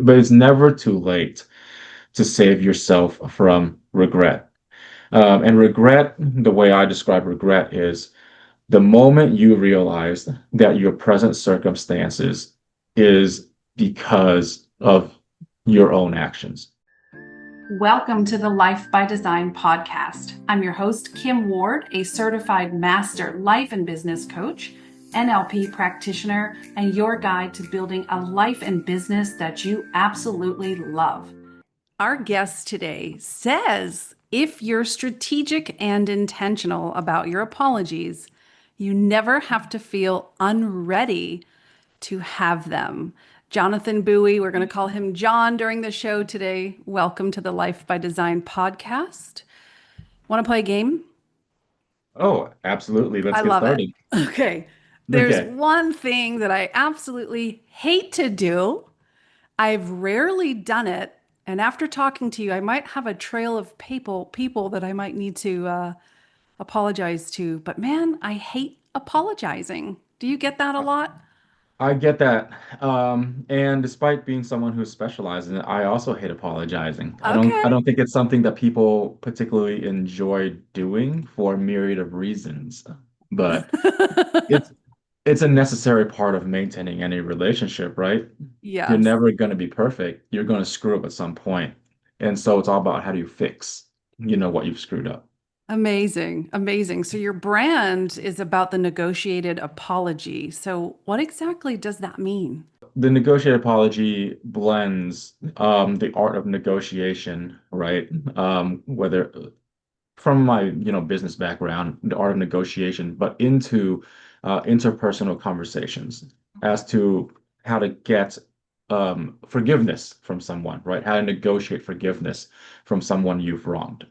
but it's never too late to save yourself from regret. And regret, the way I describe regret is the moment you realize that your present circumstances is because of your own actions. Welcome to the Life by Design podcast. I'm your host, Kim Ward, a certified master life and business coach, NLP practitioner, and your guide to building a life and business that you absolutely love. Our guest today says if you're strategic and intentional about your apologies, you never have to feel unready to have them. Jonathan Bui, we're going to call him John during the show today. Welcome to the Life by Design podcast. Want to play a game? Oh, absolutely. Let's I get love it. started. Okay. There's Okay. one thing that I absolutely hate to do. I've rarely done it. And after talking to you, I might have a trail of people that I might need to apologize to. But man, I hate apologizing. Do you get that a lot? I get that. And despite being someone who specializes in it, I also hate apologizing. I Okay. don't think it's something that people particularly enjoy doing for a myriad of reasons. But it's it's a necessary part of maintaining any relationship, right? You're Yes. never going to be perfect. You're going to screw up at some point. And so it's all about how do you fix, what you've screwed up. Amazing. Amazing. So your brand is about the negotiated apology. So what exactly does that mean? The negotiated apology blends the art of negotiation, right? Whether from my, business background, the art of negotiation, but into interpersonal conversations as to how to get forgiveness from someone, right? How to negotiate forgiveness from someone you've wronged.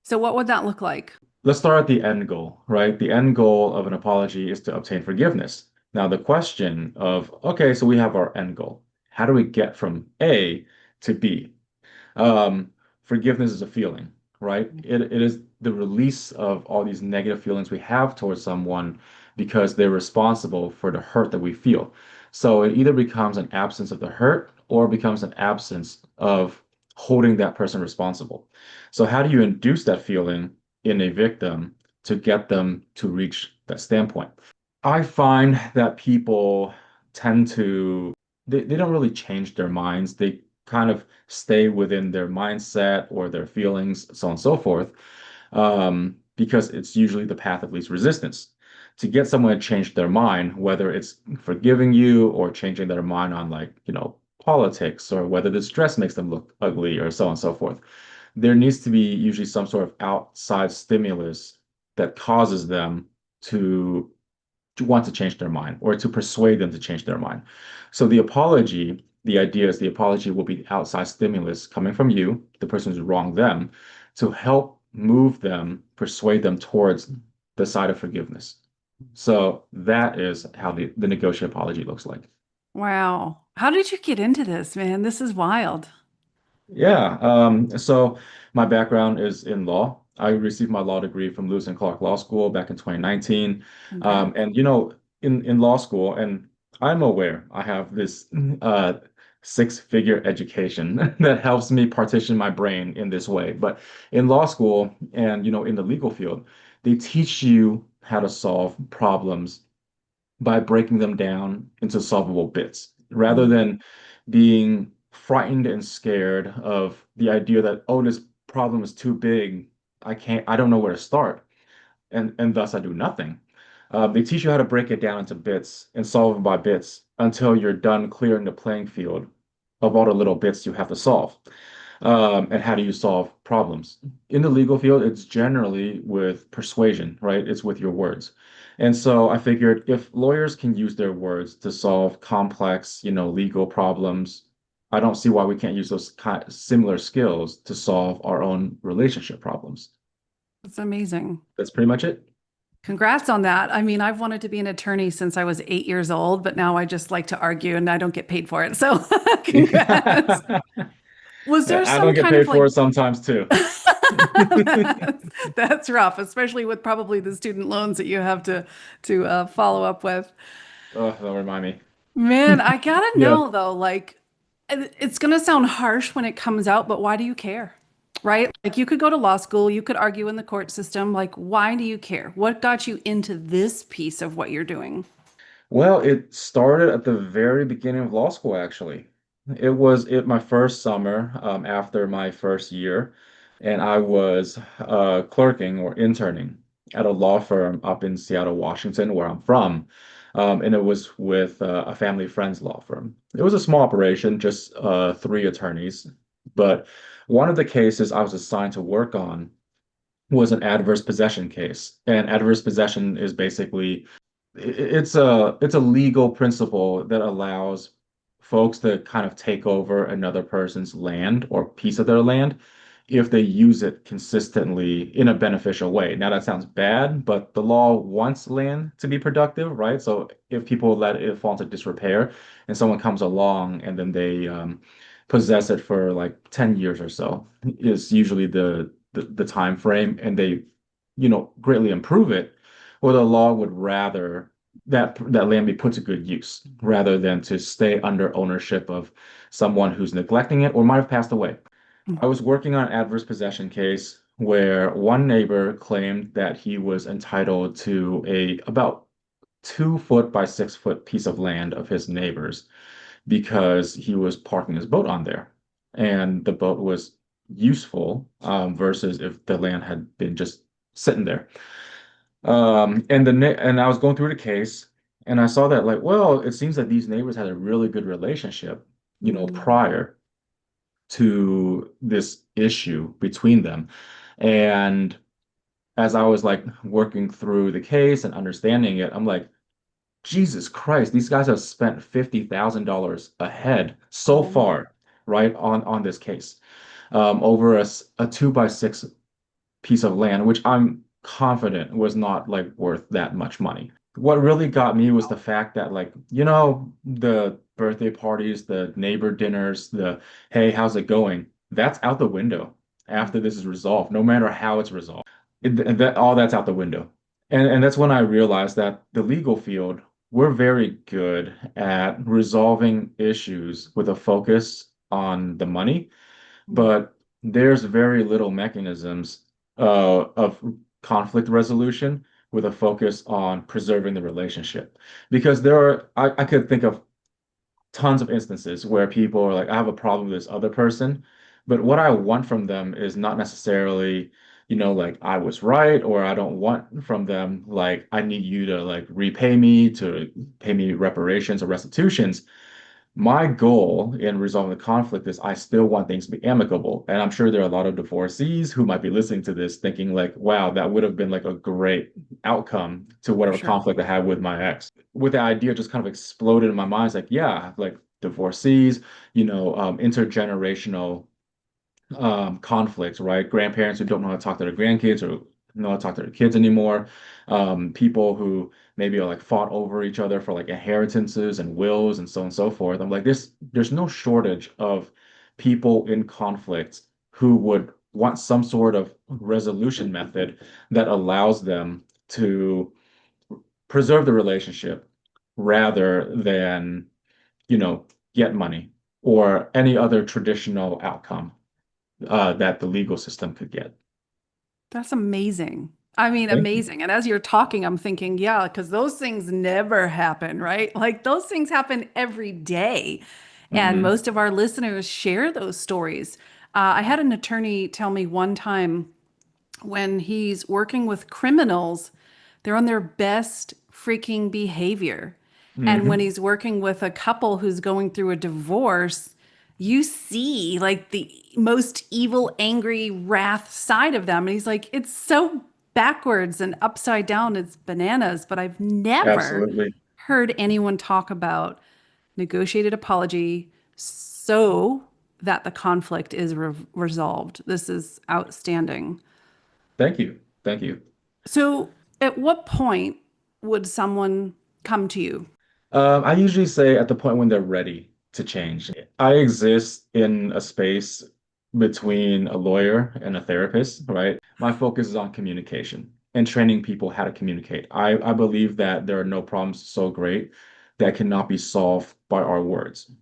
So what would that look like? Let's start at the end goal, right? The end goal of an apology is to obtain forgiveness. Now, the question of, okay, so we have our end goal. How do we get from A to B? Um, Forgiveness is a feeling, right? It is the release of all these negative feelings we have towards someone because they're responsible for the hurt that we feel. So it either becomes an absence of the hurt or becomes an absence of holding that person responsible. So how do you induce that feeling in a victim to get them to reach that standpoint? I find that people tend to they don't really change their minds. They kind of stay within their mindset or their feelings, so on and so forth, because it's usually the path of least resistance. To get someone to change their mind, whether it's forgiving you or changing their mind on like, politics or whether the stress makes them look ugly or so on and so forth, there needs to be usually some sort of outside stimulus that causes them to to want to change their mind or to persuade them to change their mind. So the idea is the apology will be the outside stimulus coming from you, the person who's wronged them, to help move them, persuade them towards the side of forgiveness. So that is how the negotiated apology looks like. Wow. How did you get into this, man? This is wild. Yeah. So my background is in law. I received my law degree from Lewis and Clark Law School back in 2019. Congrats. And in law school, and I'm aware I have this six-figure education that helps me partition my brain in this way. But in law school and in the legal field, they teach you how to solve problems by breaking them down into solvable bits rather Mm. than being frightened and scared of the idea that, oh, this problem is too big. I don't know where to start. And thus I do nothing. They teach you how to break it down into bits and solve it by bits until you're done clearing the playing field of all the little bits you have to solve. And how do you solve problems? In the legal field, it's generally with persuasion, right? It's with your words. And so I figured if lawyers can use their words to solve complex, legal problems, I don't see why we can't use those similar skills to solve our own relationship problems. That's amazing. That's pretty much it. Congrats on that. I mean, I've wanted to be an attorney since I was 8 years old, but now I just like to argue and I don't get paid for it. So congrats. Was there I some don't get kind of paid for like it sometimes too. that's rough, especially with probably the student loans that you have to follow up with. Oh, don't remind me. Man, I gotta Yeah. know though, like It's going to sound harsh when it comes out, but why do you care? Right? Like you could go to law school, you could argue in the court system. Like, why do you care? What got you into this piece of what you're doing? Well, it started at the very beginning of law school, actually. It was my first summer after my first year, and I was clerking or interning at a law firm up in Seattle, Washington, where I'm from. And it was with a family friend's law firm. It was a small operation, just three attorneys. But one of the cases I was assigned to work on was an adverse possession case. And adverse possession is basically it's a legal principle that allows folks to kind of take over another person's land or piece of their land if they use it consistently in a beneficial way. Now that sounds bad, but the law wants land to be productive, right? So if people let it fall into disrepair and someone comes along and then they possess it for like 10 years or so is usually the time frame and they greatly improve it, well, the law would rather that land be put to good use rather than to stay under ownership of someone who's neglecting it or might have passed away. I was working on an adverse possession case where one neighbor claimed that he was entitled to a about 2 foot by 6 foot piece of land of his neighbor's because he was parking his boat on there. And the boat was useful versus if the land had been just sitting there. And I was going through the case, and I saw that like, well, it seems that these neighbors had a really good relationship, Mm. prior to this issue between them. And as I was like working through the case and understanding it, I'm like, Jesus Christ, these guys have spent $50,000 ahead so Oh my. far, right, on this case, over a 2 by 6 piece of land, which I'm confident was not like worth that much money. What really got me was the fact that like, the birthday parties, the neighbor dinners, the hey, how's it going? That's out the window after this is resolved, no matter how it's resolved. That all that's out the window. And that's when I realized that the legal field, we're very good at resolving issues with a focus on the money, but there's very little mechanisms of conflict resolution with a focus on preserving the relationship. Because I could think of tons of instances where people are like, I have a problem with this other person, but what I want from them is not necessarily, like I was right, or I don't want from them like I need you to like repay me to pay me reparations or restitutions. My goal in resolving the conflict is I still want things to be amicable. And I'm sure there are a lot of divorcees who might be listening to this thinking like, wow, that would have been like a great outcome to For whatever sure. conflict I had with my ex. With the idea just kind of exploded in my mind. It's like, yeah, like divorcees, intergenerational conflicts, right? Grandparents who don't know how to talk to their grandkids or know how to talk to their kids anymore. People who maybe are like fought over each other for like inheritances and wills and so on and so forth. I'm like, there's no shortage of people in conflict who would want some sort of resolution method that allows them to preserve the relationship rather than, you know, get money or any other traditional outcome that the legal system could get. That's amazing. I mean, Thank you. amazing. And as you're talking, I'm thinking, yeah, because those things never happen, right? Like those things happen every day. And Hmm. most of our listeners share those stories. I had an attorney tell me one time when he's working with criminals, they're on their best freaking behavior. And when Hmm. he's working with a couple who's going through a divorce, you see like the most evil, angry, wrath side of them. And he's like, it's so backwards and upside down. It's bananas. But I've never Absolutely. heard anyone talk about negotiated apology so that the conflict is resolved. This is outstanding. Thank you. Thank you. So, at what point would someone come to you? I usually say at the point when they're ready to change. I exist in a space between a lawyer and a therapist, right? My focus is on communication and training people how to communicate. I believe that there are no problems so great that cannot be solved by our words.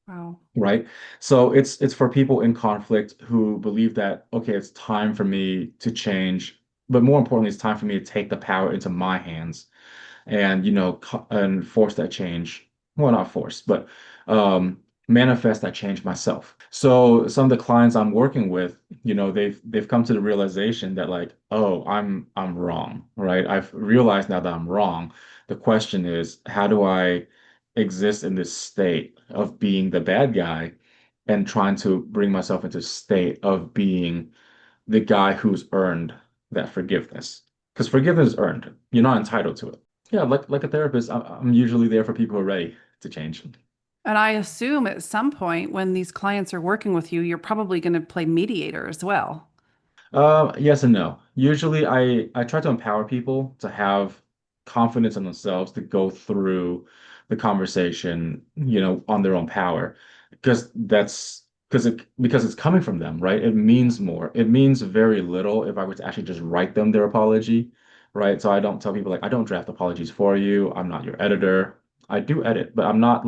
Wow. right? So it's for people in conflict who believe that, okay, it's time for me to change, but more importantly, it's time for me to take the power into my hands and and force that change. Well, not force, but um manifest that change myself. So some of the clients I'm working with, they've come to the realization that, like, oh, I'm wrong, right? I've realized now that I'm wrong. The question is, how do I exist in this state of being the bad guy and trying to bring myself into a state of being the guy who's earned that forgiveness? Because forgiveness is earned. You're not entitled to it. Yeah, like a therapist, I'm usually there for people who are ready to change. And I assume at some point when these clients are working with you, you're probably going to play mediator as well. Yes and no. Usually, I try to empower people to have confidence in themselves to go through the conversation, on their own power, because it's coming from them, right? It means more. It means very little if I were to actually just write them their apology, right? So I don't tell people like I don't draft apologies for you. I'm not your editor. I do edit, but I'm not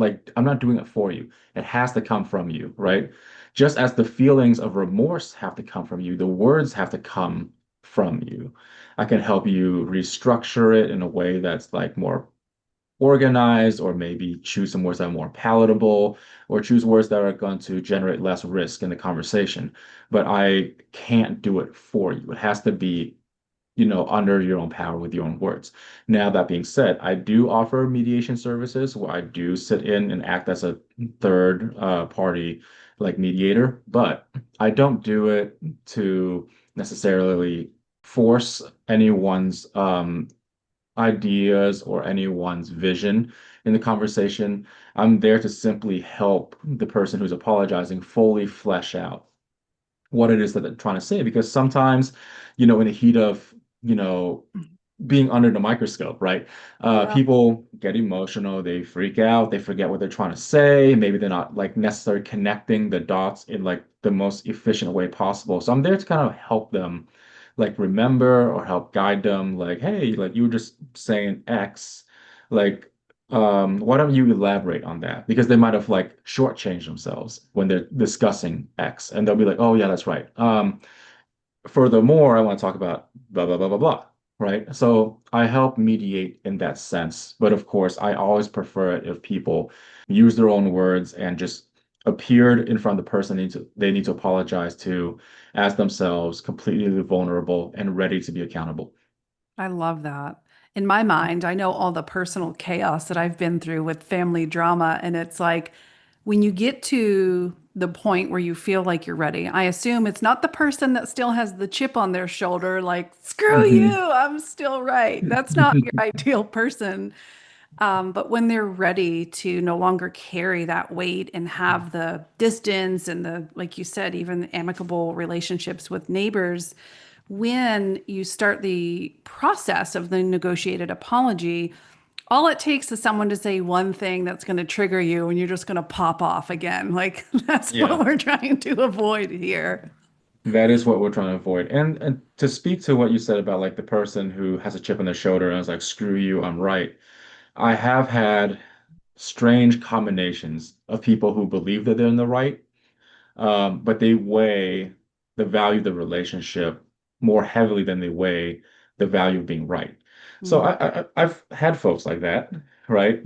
doing it for you. It has to come from you, right? Just as the feelings of remorse have to come from you, the words have to come from you. I can help you restructure it in a way that's like more organized, or maybe choose some words that are more palatable, or choose words that are going to generate less risk in the conversation. But I can't do it for you. It has to be under your own power with your own words. Now, that being said, I do offer mediation services where I do sit in and act as a third party like mediator, but I don't do it to necessarily force anyone's ideas or anyone's vision in the conversation. I'm there to simply help the person who's apologizing fully flesh out what it is that they're trying to say. Because sometimes, in the heat of, you know, being under the microscope, right? Yeah. People get emotional, they freak out, they forget what they're trying to say. Maybe they're not like necessarily connecting the dots in like the most efficient way possible. So I'm there to kind of help them like remember or help guide them, like, hey, like you were just saying X, like why don't you elaborate on that? Because they might have like shortchanged themselves when they're discussing X, and they'll be like, oh yeah, that's right. Furthermore, I want to talk about blah, blah, blah, blah, blah, right? So I help mediate in that sense. But of course, I always prefer it if people use their own words and just appeared in front of the person they need to apologize to as themselves, completely vulnerable and ready to be accountable. I love that. In my mind, I know all the personal chaos that I've been through with family drama. And it's like when you get to the point where you feel like you're ready, I assume it's not the person that still has the chip on their shoulder, like, screw you, Mhm. I'm still right. That's not your ideal person. But when they're ready to no longer carry that weight and have the distance and the, like you said, even amicable relationships with neighbors, when you start the process of the negotiated apology, all it takes is someone to say one thing that's going to trigger you and you're just going to pop off again. Like that's what Yeah. we're trying to avoid here. That is what we're trying to avoid. And to speak to what you said about like the person who has a chip on their shoulder and is like, screw you, I'm right. I have had strange combinations of people who believe that they're in the right, but they weigh the value of the relationship more heavily than they weigh the value of being right. So Mhm. I've had folks like that, right?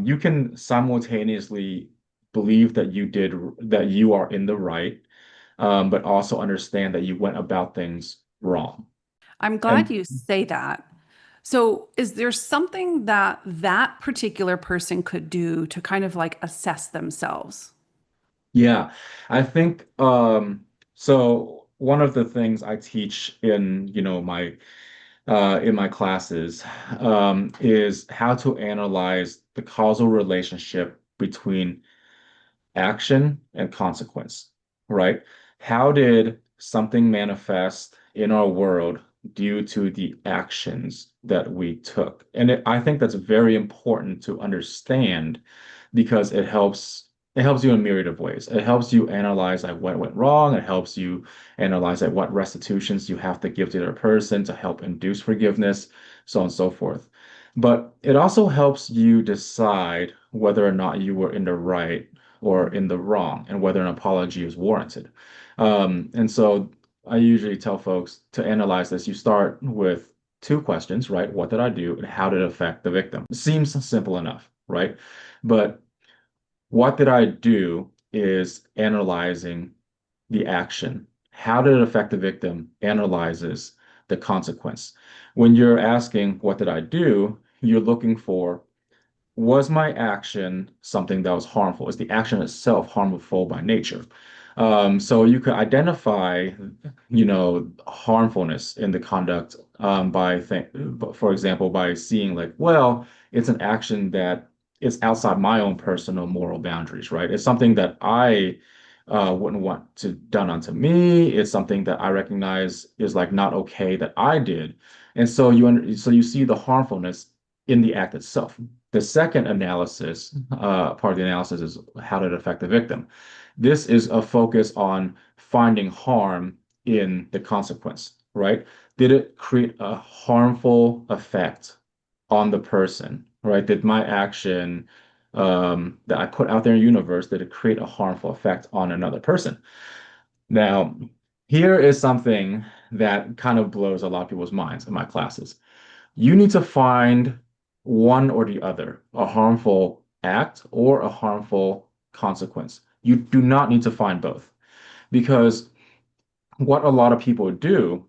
You can simultaneously believe that you are in the right, but also understand that you went about things wrong. I'm glad And you say that. So, is there something that that particular person could do to kind of like assess themselves? yeah, I think so one of the things I teach in, in my classes is how to analyze the causal relationship between action and consequence, right? How did something manifest in our world due to the actions that we took? And I think that's very important to understand because it helps you in a myriad of ways. It helps you analyze like what went wrong. It helps you analyze like what restitutions you have to give to the other person to help induce forgiveness, so on and so forth. But it also helps you decide whether or not you were in the right or in the wrong and whether an apology is warranted. And so I usually tell folks to analyze this. You start with two questions, right? What did I do and how did it affect the victim? It seems simple enough, right? But what did I do is analyzing the action. How did it affect the victim? Analyzes the consequence. When you're asking, what did I do? You're looking for, was my action something that was harmful? Is the action itself harmful by nature? So you could identify, harmfulness in the conduct for example, by seeing like, well, it's an action that is outside my own personal moral boundaries, right? It's something that I wouldn't want to done unto me. It's something that I recognize is like not okay that I did, and so you see the harmfulness in the act itself. The second analysis, part of the analysis is how did it affect the victim? This is a focus on finding harm in the consequence, right? Did it create a harmful effect on the person, right? Did my action that I put out there in the universe, did it create a harmful effect on another person? Now, here is something that kind of blows a lot of people's minds in my classes. You need to find one or the other, a harmful act or a harmful consequence. You do not need to find both because what a lot of people do,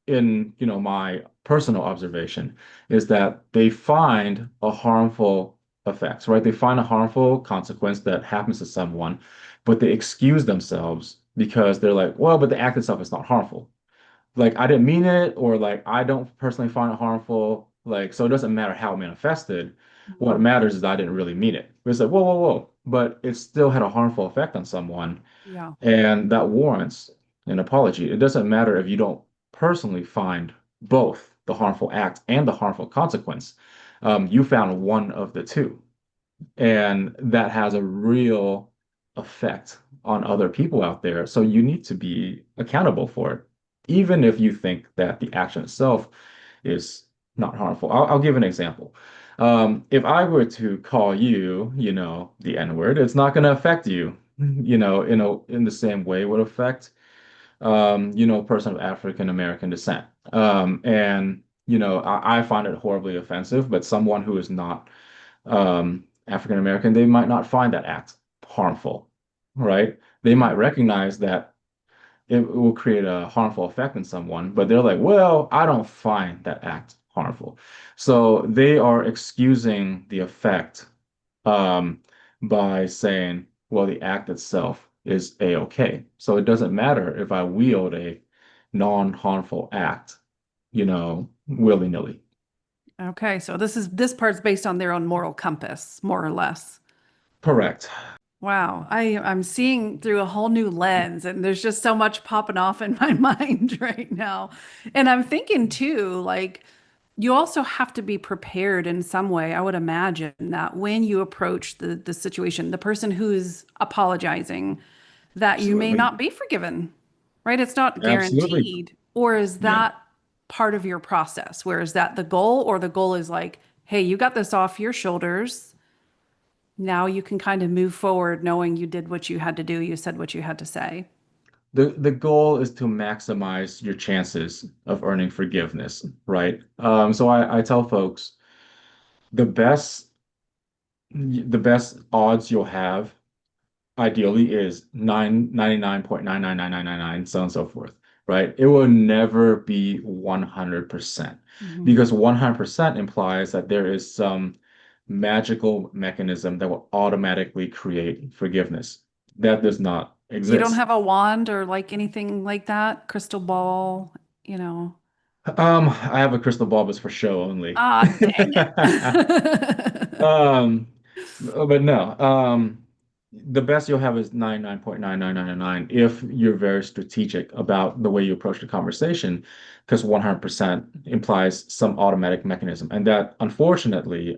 in my personal observation, is that they find a harmful effect, right? They find a harmful consequence that happens to someone, but they excuse themselves because they're like, well, but the act itself is not harmful, like I didn't mean it, or like I don't personally find it harmful. Like, so it doesn't matter how it manifested. What Mhm. matters is I didn't really mean it. It's like, whoa, whoa, whoa. But it still had a harmful effect on someone, Yeah. and that warrants an apology. It doesn't matter if you don't personally find both the harmful act and the harmful consequence. You found one of the two. And that has a real effect on other people out there. So you need to be accountable for it, even if you think that the action itself is not harmful. I'll give an example. If I were to call you, the N-word, it's not going to affect you, in the same way it would affect, a person of African American descent. I find it horribly offensive, but someone who is not African American, they might not find that act harmful, right? They might Yeah. recognize that it will create a harmful effect in someone, but they're like, well, I don't find that act harmful. So they are excusing the effect um, by saying, well, the act itself is a-okay. So it doesn't matter if I wield a non-harmful act, willy-nilly. Okay. So this part's based on their own moral compass, more or less. Correct. Wow, I'm seeing through a whole new lens, and there's just so much popping off in my mind right now. And I'm thinking too, like you also have to be prepared in some way. I would imagine that when you approach the situation, the person who's apologizing, that you may Absolutely. not be forgiven, right? It's not Absolutely. guaranteed. Or is Yeah. that part of your process? Where is that the goal, or the goal is like, hey, you got this off your shoulders. Now you can kind of move forward knowing you did what you had to do, you said what you had to say. The goal is to maximize your chances of earning forgiveness, right? So I tell folks the best the best odds you'll have ideally is 99.99999, so on and so forth, right? It will never be 100% Mhm. because 100% implies that there is some magical mechanism that will automatically create forgiveness. That does not You don't exist. have a wand or like anything like that, crystal ball, you know. I have a crystal ball, but it's for show only. Ah, dang it. Um, but no, the best you'll have is 99.99999 if you're very strategic about the way you approach the conversation, because 100% implies some automatic mechanism, and that unfortunately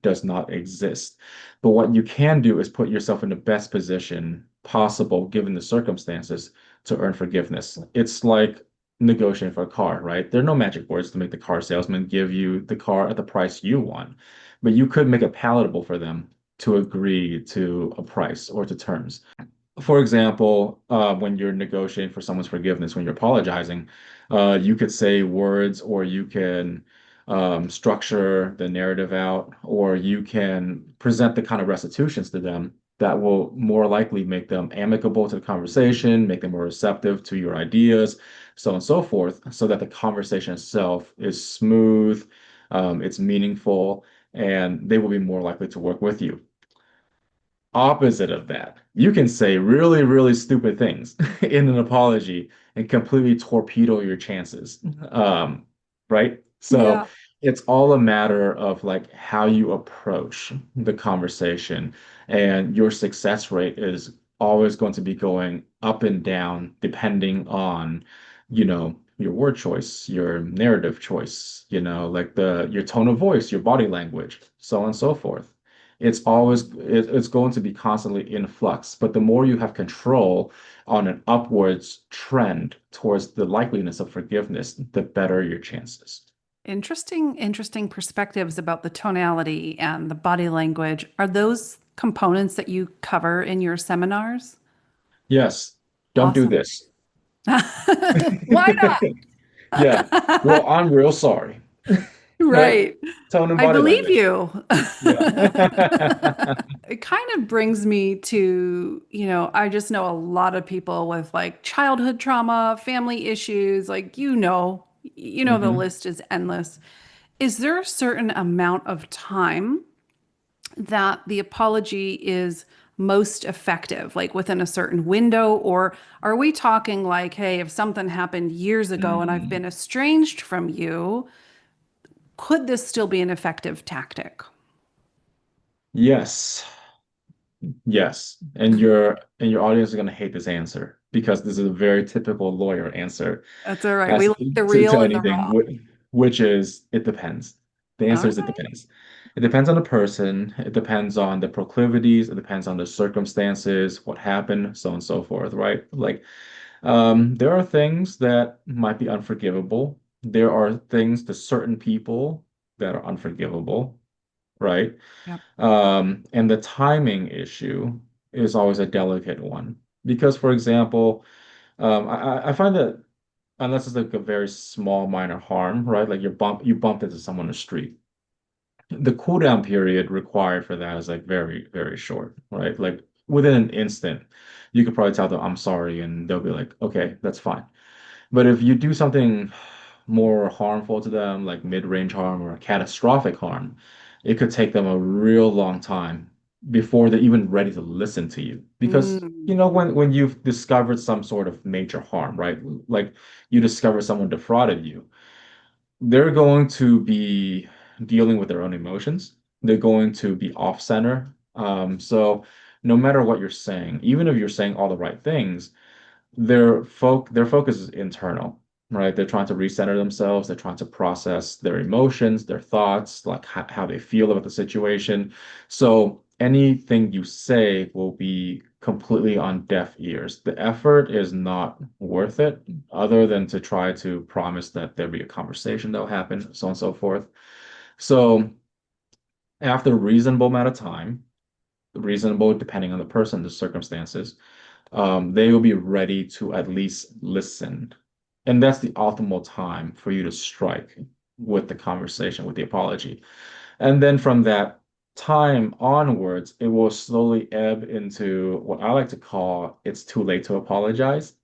does not exist. But what you can do is put yourself in the best position possible given the circumstances to earn forgiveness. It's like negotiating for a car, right? There are no magic words to make the car salesman give you the car at the price you want, but you could make it palatable for them to agree to a price or to terms. For example, when you're negotiating for someone's forgiveness, when you're apologizing, you could say words, or you can structure the narrative out, or you can present the kind of restitutions to them that will more likely make them amicable to the conversation, make them more receptive to your ideas, so on and so forth, so that the conversation itself is smooth, it's meaningful, and they will be more likely to work with you. Opposite of that, you can say really, really stupid things in an apology and completely torpedo your chances. Right? So Yeah. it's all a matter of like how you approach the conversation, and your success rate is always going to be going up and down depending on, your word choice, your narrative choice, like your tone of voice, your body language, so on and so forth. It's going to be constantly in flux, but the more you have control on an upwards trend towards the likeliness of forgiveness, the better your chances. Interesting perspectives about the tonality and the body language. Are those components that you cover in your seminars? Yes, don't do Awesome. this. Why Yeah. Well, not? I'm real sorry. Right? Right. Tone and I body believe language. you. Yeah. It kind of brings me to, I just know a lot of people with like childhood trauma, family issues, like the hmm list is endless. Is there a certain amount of time that the apology is most effective, like within a certain window? Or are we talking like, hey, if something happened years ago and I've been estranged from you, could this still be an effective tactic? Yes. Yes. And your audience is going to hate this answer because this is a very typical lawyer answer That's all right. as We like the to real and the anything, raw. which is it depends. The answer All is it right. depends. It depends on the person. It depends on the proclivities. It depends on the circumstances, what happened, so on and so forth, right? Like, there are things that might be unforgivable. There are things to certain people that are unforgivable, right? Yep. And the timing issue is always a delicate one because, for example, I find that unless it's like a very small minor harm, right? Like you bumped into someone on the street. The cooldown period required for that is like very, very short, right? Like within an instant, you could probably tell them I'm sorry, and they'll be like, okay, that's fine. But if you do something more harmful to them, like mid-range harm or catastrophic harm, it could take them a real long time before they're even ready to listen to you. Because, Mm, when you've discovered some sort of major harm, right? Like you discover someone defrauded you, they're going to be dealing with their own emotions. They're going to be off center. So no matter what you're saying, even if you're saying all the right things, their focus is internal, right? They're trying to recenter themselves. They're trying to process their emotions, their thoughts, like how they feel about the situation. So anything you say will be completely on deaf ears. The effort is not worth it, other than to try to promise that there'll be a conversation that'll happen, so on and so forth. So after a reasonable amount of time, reasonable depending on the person, the circumstances, they will be ready to at least listen. And that's the optimal time for you to strike with the conversation, with the apology. And then from that time onwards, it will slowly ebb into what I like to call it's too late to apologize,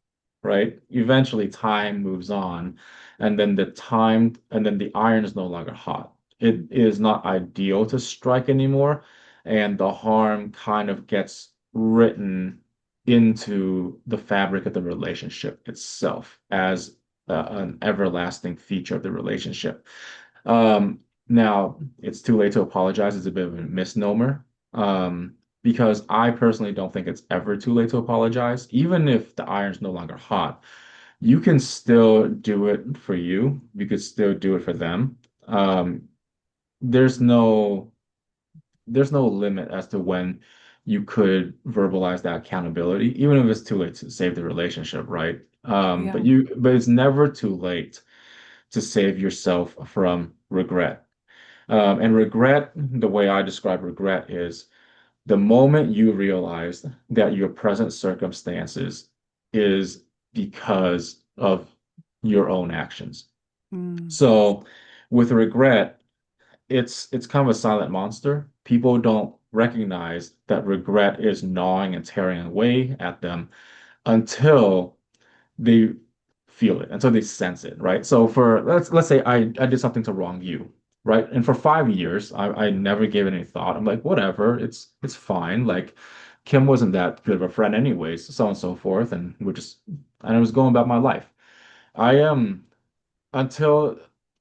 right? Eventually, time moves on, and then the iron is no longer hot. It is not ideal to strike anymore, and the harm kind of gets written into the fabric of the relationship itself as an everlasting feature of the relationship. Now, it's too late to apologize. It's a bit of a misnomer. Because I personally don't think it's ever too late to apologize. Even if the iron's no longer hot, you can still do it for you. You could still do it for them. There's no there's no limit as to when you could verbalize that accountability, even if it's too late to save the relationship, right? yeah. But it's never too late to save yourself from regret. And regret, the way I describe regret is The moment you realize that your present circumstances is because of your own actions. Mm, So with regret, it's kind of a silent monster. People don't recognize that regret is gnawing and tearing away at them until they feel it, until they sense it, right? So for let's say I did something to wrong you, right? And for 5 years, I never gave it any thought. I'm like, whatever, it's fine. Like Kim wasn't that good of a friend anyways, so on and so forth. And I was going about my life. I am until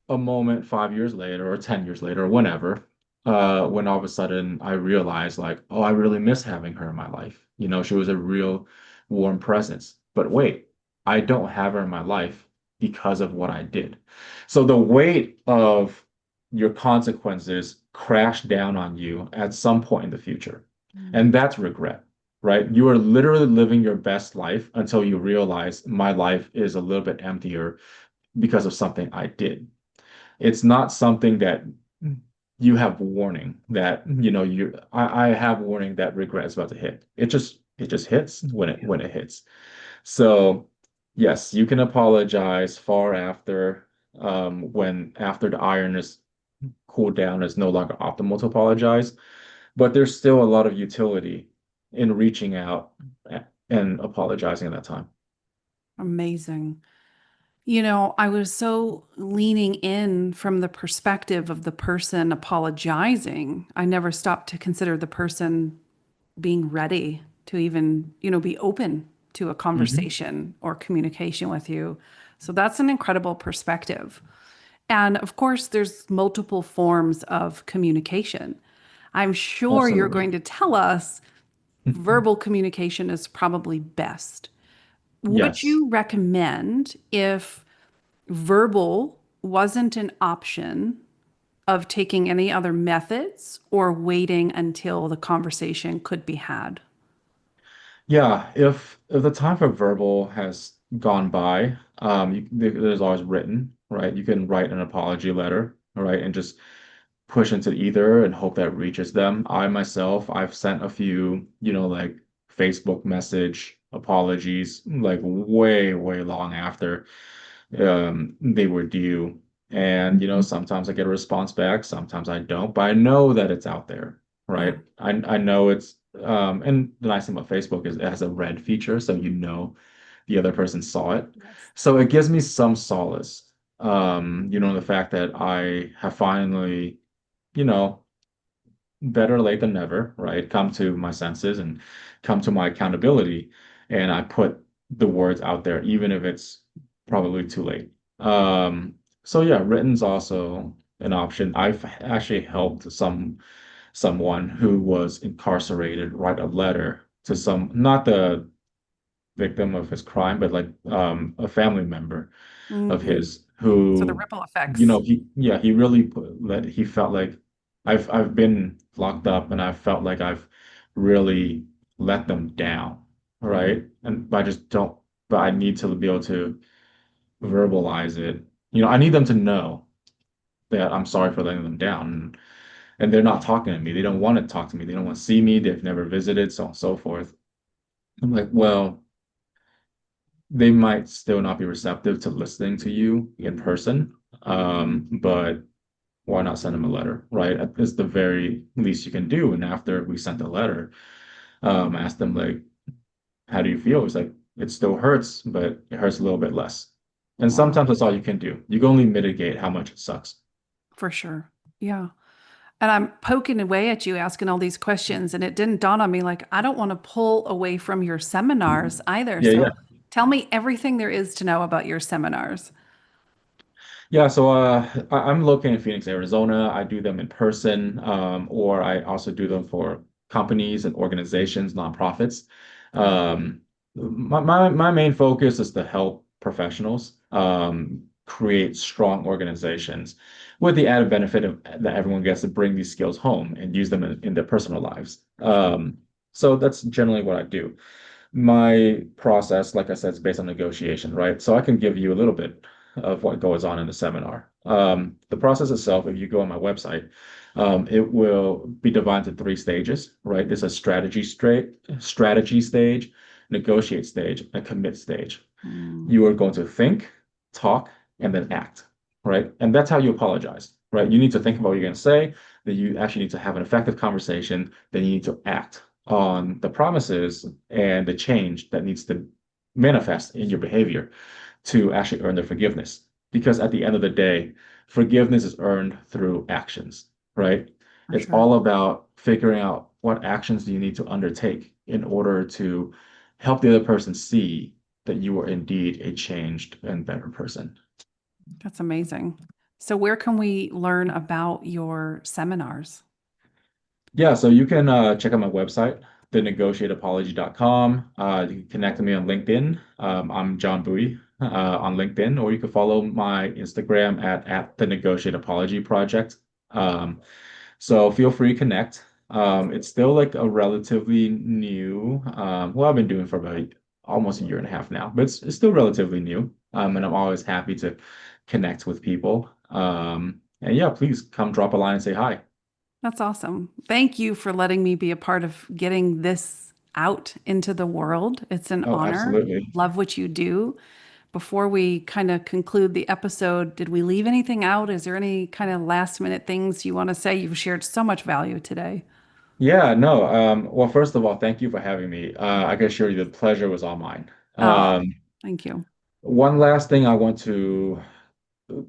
a moment 5 years later or 10 years later or whenever, when all of a sudden I realized like, oh, I really miss having her in my life. She was a real warm presence. But wait, I don't have her in my life because of what I did. So the weight of your consequences crash down on you at some point in the future. mm, And that's regret, right? You are literally living your best life until you realize my life is a little bit emptier because of something I did. It's not something that you have warning that, I have warning that regret is about to hit. It just hits yeah. when it hits. So yes, you can apologize far after when after the iron is cooled down, it's no longer optimal to apologize, but there's still a lot of utility in reaching out and apologizing at that time. Amazing. I was so leaning in from the perspective of the person apologizing. I never stopped to consider the person being ready to even, be open to a Hmm. conversation or communication with you. So that's an incredible perspective. And of course, there's multiple forms of communication. I'm sure you're Absolutely. going to tell us verbal communication is probably best. Would Yes. you recommend if verbal wasn't an option of taking any other methods or waiting until the conversation could be had? Yeah, if the time for verbal has gone by, there's always written, right? You can write an apology letter, all right, and just push into either and hope that reaches them. I myself, I've sent a few, like Facebook message apologies, like way, way long after they were due. And sometimes I get a response back, sometimes I don't, but I know that it's out there, Yeah, right? I know it's and the nice thing about Facebook is it has a red feature, so the other person saw it. yes. So it gives me some solace, the fact that I have finally, you know, better late than never, right? Come to my senses and come to my accountability. And I put the words out there, even if it's probably too late. So yeah, written's also an option. I've actually helped someone who was incarcerated write a letter to not the victim of his crime, but like a family member of Hmm. his So the who, ripple effects. he really put that he felt like I've been locked up and I felt like I've really let them down, right? And I just don't, but I need to be able to verbalize it. I need them to know that I'm sorry for letting them down. And they're not talking to me. They don't want to talk to me. They don't want to see me. They've never visited, so on and so forth. I'm like, well, they might still not be receptive to listening to you in person. But why not send them a letter, right? It's the very least you can do. And after we sent the letter, ask them like, how do you feel? It's like it still hurts, but it hurts a little bit less. And Wow, sometimes that's all you can do. You can only mitigate how much it sucks. for sure. Yeah. And I'm poking away at you asking all these questions, and it didn't dawn on me like, I don't want to pull away from your seminars either. Yeah, yeah. So tell me everything there is to know about your seminars. Yeah, so I'm located in Phoenix, Arizona. I do them in person, or I also do them for companies and organizations, nonprofits. Um, my main focus is to help professionals create strong organizations with the added benefit of that everyone gets to bring these skills home and use them in their personal lives. For sure. So that's generally what I do. My process, like I said, is based on negotiation, right? So I can give you a little bit of what goes on in the seminar. The process itself, if you go on my website, It will be divided into three stages, right? There's a strategy stage, negotiate stage, and commit stage. Mm, You are going to think, talk, and then act, right? And that's how you apologize, right? You need to think about what you're going to say, then you actually need to have an effective conversation, then you need to act on the promises and the change that needs to manifest in your behavior to actually earn their forgiveness. Because at the end of the day, forgiveness is earned through actions, right? for It's sure. all about figuring out what actions do you need to undertake in order to help the other person see that you are indeed a changed and better person. That's amazing. So, where can we learn about your seminars? Yeah, so you can check out my website, thenegotiateapology.com. You can connect with me on LinkedIn. I'm John Bui on LinkedIn, or you can follow my Instagram at the Negotiate Apology Project. Um, so feel free to connect. It's still like a relatively new, well, I've been doing for about almost a year and a half now, but it's still relatively new. And I'm always happy to connect with people. And yeah, please come drop a line and say hi. That's awesome. Thank you for letting me be a part of getting this out into the world. It's an Oh, honor. absolutely. Love what you do. Before we kind of conclude the episode, did we leave anything out? Is there any kind of last minute things you want to say? You've shared so much value today. Yeah, no. Well, first of all, thank you for having me. I can assure you the pleasure was all mine. Oh, thank you. One last thing I want to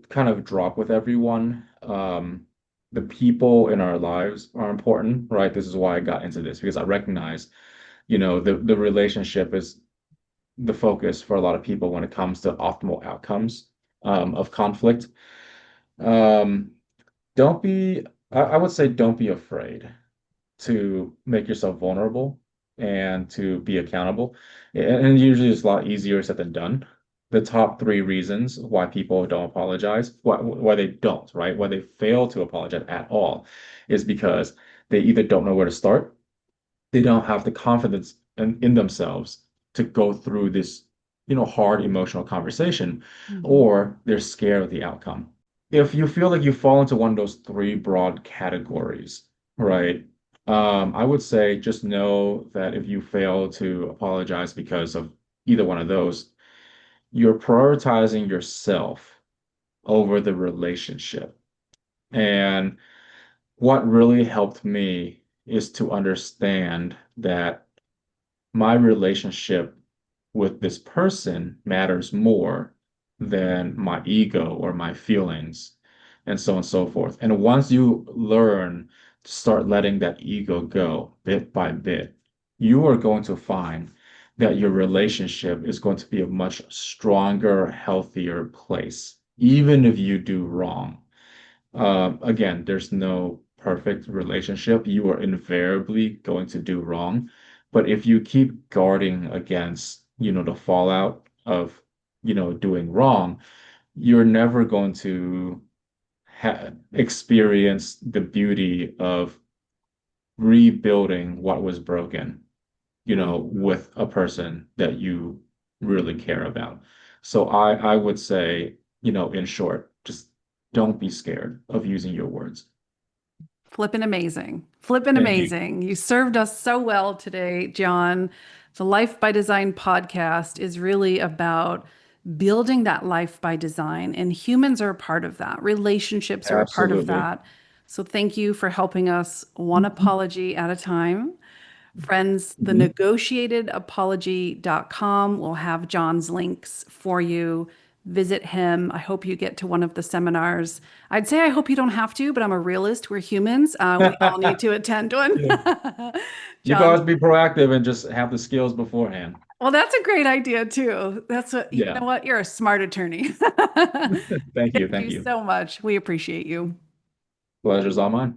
kind of drop with everyone. The people in our lives are important, right? This is why I got into this because I recognize, the relationship is the focus for a lot of people when it comes to optimal outcomes of conflict. Um, don't be, I would say, don't be afraid to make yourself vulnerable and to be accountable. And usually it's a lot easier said than done. The top three reasons why people don't apologize, why they don't, right? Why they fail to apologize at all is because they either don't know where to start, they don't have the confidence in themselves to go through this, hard emotional conversation, Mhm. or they're scared of the outcome. If you feel like you fall into one of those three broad categories, right? I would say just know that if you fail to apologize because of either one of those, you're prioritizing yourself over the relationship. And what really helped me is to understand that my relationship with this person matters more than my ego or my feelings, and so on and so forth. And once you learn to start letting that ego go bit by bit, you are going to find that your relationship is going to be a much stronger, healthier place, even if you do wrong. Again, there's no perfect relationship. You are invariably going to do wrong. But if you keep guarding against, the fallout of, doing wrong, you're never going to experience the beauty of rebuilding what was broken, with a person that you really care about. So I would say, in short, just don't be scared of using your words. Flippin' amazing. Flippin' Thank you. amazing. You served us so well today, John. The Life by Design podcast is really about building that life by design, and humans are a part of that. Relationships are a part of Absolutely. that. So thank you for helping us one apology at a time. Friends, the Mhm. negotiatedapology.com will have John's links for you. Visit him. I hope you get to one of the seminars. I'd say I hope you don't have to, but I'm a realist. We're humans. We all need to attend one. Yeah. You can John, always be proactive and just have the skills beforehand. well, that's a great idea too. That's what, you Yeah. know what? You're a smart attorney. Thank you. Thank Thank you you. so much. We appreciate you. Pleasure's all mine.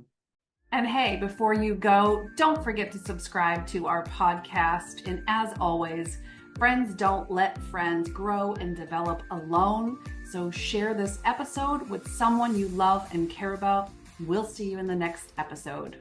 And hey, before you go, don't forget to subscribe to our podcast. And as always, friends don't let friends grow and develop alone. So share this episode with someone you love and care about. We'll see you in the next episode.